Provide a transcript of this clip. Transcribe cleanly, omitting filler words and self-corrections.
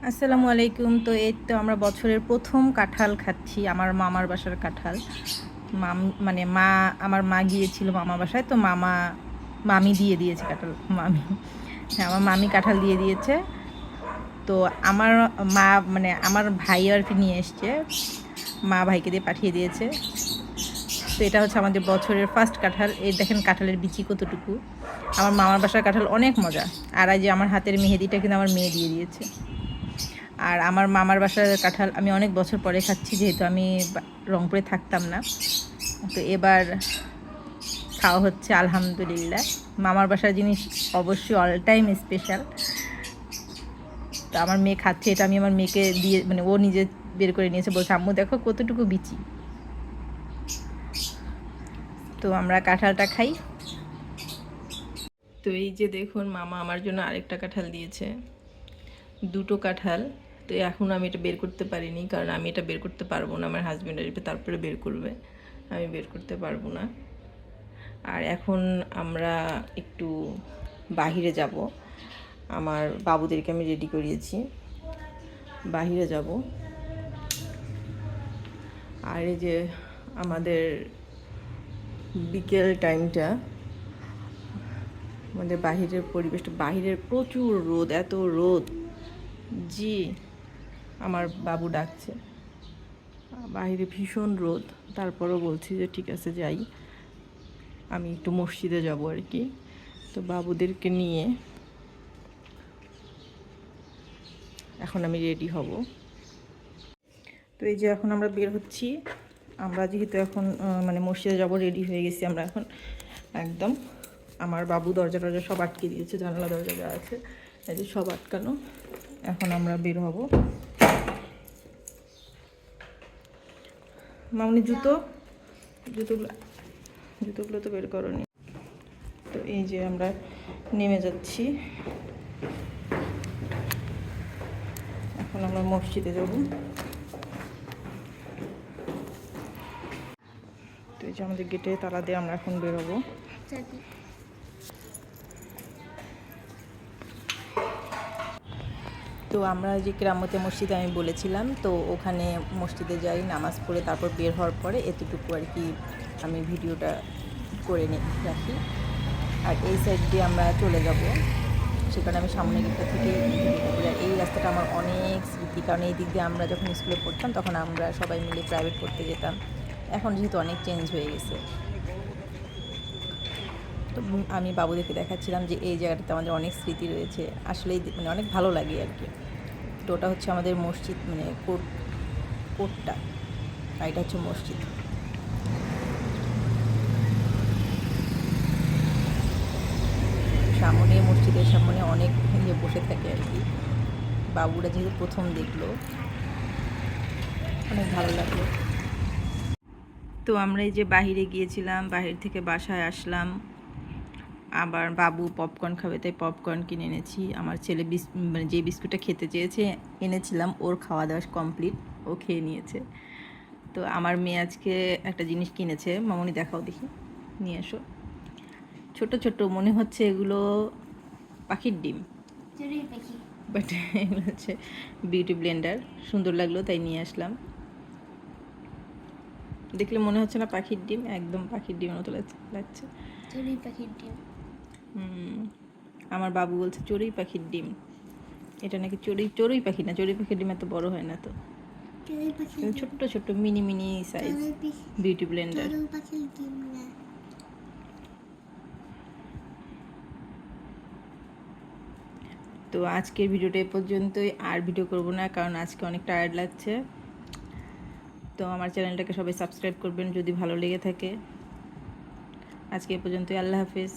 আসসালামু আলাইকুম। তো এই তো আমরা বছরের প্রথম কাঁঠাল খাচ্ছি, আমার মামার বাসার কাঁঠাল। মানে আমার মা গিয়েছিল মামা বাসায়, তো মামি দিয়ে দিয়েছে কাঁঠাল। মামি, হ্যাঁ, আমার মামি কাঁঠাল দিয়ে দিয়েছে। তো আমার মা মানে আমার ভাই আর কি নিয়ে এসছে, মা ভাইকে দিয়ে পাঠিয়ে দিয়েছে। তো এটা হচ্ছে আমাদের বছরের ফার্স্ট কাঁঠাল। এই দেখেন কাঁঠালের বিচি কতটুকু। আমার মামার বাসার কাঁঠাল অনেক মজা। আর এই যে আমার হাতের মেহেদিটা কিন্তু আমার মেয়ে দিয়ে দিয়েছে। আর আমার মামার বাসার কাঁঠাল আমি অনেক বছর পরে খাচ্ছি, যেহেতু আমি রংপুরে থাকতাম না। তো এবার খাওয়া হচ্ছে আলহামদুলিল্লাহ। মামার বাসার জিনিস অবশ্যই অল টাইম স্পেশাল। তো আমার মেয়ে খাচ্ছে, এটা আমি আমার মেয়েকে দিয়ে মানে ও নিজে বের করে নিয়েছে, বলছে আম্মু দেখো কতটুকু বিচি। তো আমরা কাঁঠালটা খাই। তো এই যে দেখুন, মামা আমার জন্য আরেকটা কাঁঠাল দিয়েছে, দুটো কাঁঠাল। তো এখন আমি এটা বের করতে পারিনি, কারণ আমি এটা বের করতে পারবো না, আমার হাজব্যান্ড আসবে তারপরে বের করবে, আমি বের করতে পারবো না। আর এখন আমরা একটু বাহিরে যাব, আমার বাবুদেরকে আমি রেডি করিয়েছি, বাহিরে যাব। আর এই যে আমাদের বিকেল টাইমটা, আমাদের বাহিরের পরিবেশটা, বাহিরের প্রচুর রোদ, এত রোদ। জি, আমার বাবু ডাকছে, বাইরে ভীষণ রোদ। তারপরও বলছি যে ঠিক আছে যাই, আমি একটু মসজিদে যাব আর কি। তো বাবুদেরকে নিয়ে এখন আমি রেডি হব। তো এই যে এখন আমরা বের হচ্ছি, আমরা যেহেতু এখন মানে মসজিদে যাব, রেডি হয়ে গেছি আমরা এখন একদম। আমার বাবু দরজা টরজা সব আটকে দিয়েছে, জানালা দরজা যা আছে এই যে সব আটকানো। এখন আমরা বের হব। মামনি জুতোগুলো তো বের করনি। তো এই যে আমরা নেমে যাচ্ছি, এখন আমরা মসজিদে যাব। তো এই যে আমাদের গেটে তালা দিয়ে আমরা এখন বেরোবো। তো আমরা যে কেরামতে মসজিদে আমি বলেছিলাম, তো ওখানে মসজিদে যাই, নামাজ পড়ে তারপর বের হওয়ার পরে এতটুকু আর কি আমি ভিডিওটা করে রাখি। আর এই সাইড দিয়ে আমরা চলে যাব, সেখানে আমি সামনের দিকটা থেকে এই রাস্তাটা আমার অনেক স্মৃতি, কারণ এই দিক দিয়ে আমরা যখন স্কুলে পড়তাম তখন আমরা সবাই মিলে প্রাইভেট পড়তে যেতাম। এখন যেহেতু অনেক চেঞ্জ হয়ে গেছে, তো আমি বাবুদেরকে দেখাচ্ছিলাম যে এই জায়গাটাতে আমাদের অনেক স্মৃতি রয়েছে, আসলেই মানে অনেক ভালো লাগে আর কি। তো ওটা হচ্ছে আমাদের মসজিদ, মানে কোর্টটা, আর এটা হচ্ছে মসজিদ। সামনে মসজিদের সামনে অনেক ইয়ে বসে থাকে আর কি, বাবুরা যেহেতু প্রথম দেখলো, অনেক ভালো লাগলো। তো আমরা এই যে বাহিরে গিয়েছিলাম, বাহির থেকে বাসায় আসলাম, আবার বাবু পপকর্ন খাবে তাই পপকর্ন কিনে এনেছি। আমার ছেলে মানে যে বিস্কুটটা খেতে চেয়েছে এনেছিলাম, ওর খাওয়া দাওয়া কমপ্লিট, ও খেয়ে নিয়েছে। তো আমার মেয়ে আজকে একটা জিনিস কিনেছে, মামনি দেখাও দেখি, নিয়ে এসো। ছোট ছোট মনে হচ্ছে এগুলো পাখির ডিম, বাট এগুলো হচ্ছে বিউটি ব্লেন্ডার। সুন্দর লাগলো তাই নিয়ে আসলাম। দেখলে মনে হচ্ছে না পাখির ডিম, একদম পাখির ডিমের মতো লাগছে। পাখির ডিম। আমার বাবু বলছে চড়ুই পাখির ডিম। এটা নাকি চড়ুই পাখি না, চড়ুই পাখির ডিম এত বড় হয় না তো, ছোট্ট ছোট্ট mini mini size beauty Blender. তো আজকের ভিডিওটা এ পর্যন্তই, আর ভিডিও করব না কারণ আজকে অনেক টায়ার্ড লাগছে। তো আমার চ্যানেলটাকে সবাই সাবস্ক্রাইব করবেন যদি ভালো লেগে থাকে। আজকে এ পর্যন্তই, আল্লাহ হাফেজ।